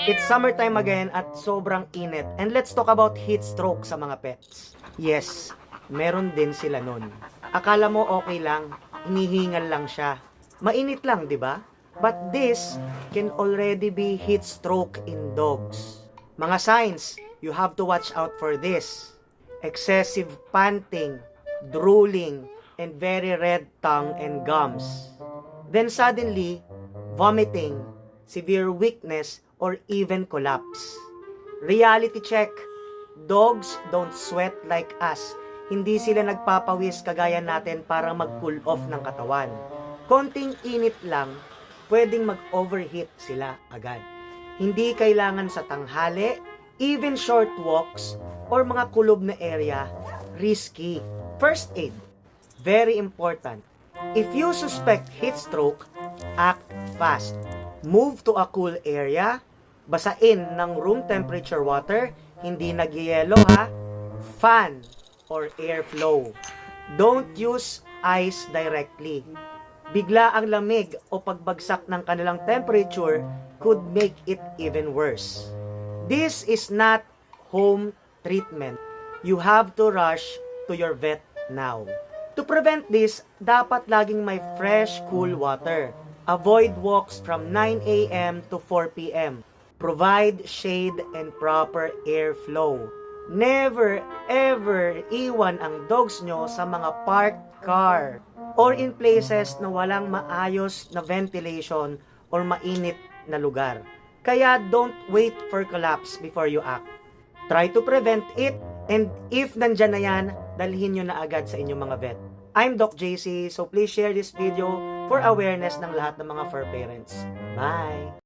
It's summertime again at sobrang init. And let's talk about heat stroke sa mga pets. Yes, meron din sila nun. Akala mo okay lang, hinihingal lang siya. Mainit lang, di ba? But this can already be heat stroke in dogs. Mga signs, you have to watch out for this. Excessive panting, drooling, and very red tongue and gums. Then suddenly, vomiting, severe weakness, or even collapse. Reality check. Dogs don't sweat like us. Hindi sila nagpapawis kagaya natin para mag-cool off ng katawan. Konting init lang, pwedeng mag-overheat sila agad. Hindi kailangan sa tanghali, even short walks, or mga kulob na area, risky. First aid, very important. If you suspect heat stroke, act fast. Move to a cool area, basain ng room temperature water, hindi nagyayelo ha, fan or airflow. Don't use ice directly. Bigla ang lamig o pagbagsak ng kanilang temperature could make it even worse. This is not home treatment. You have to rush to your vet now. To prevent this, dapat laging may fresh, cool water. Avoid walks from 9 a.m. to 4 p.m. Provide shade and proper airflow. Never ever iwan ang dogs nyo sa mga parked car or in places na walang maayos na ventilation or mainit na lugar. Kaya don't wait for collapse before you act. Try to prevent it, and if nandyan na yan, dalhin nyo na agad sa inyong mga vet. I'm Doc JC, so please share this video for awareness ng lahat ng mga fur parents. Bye!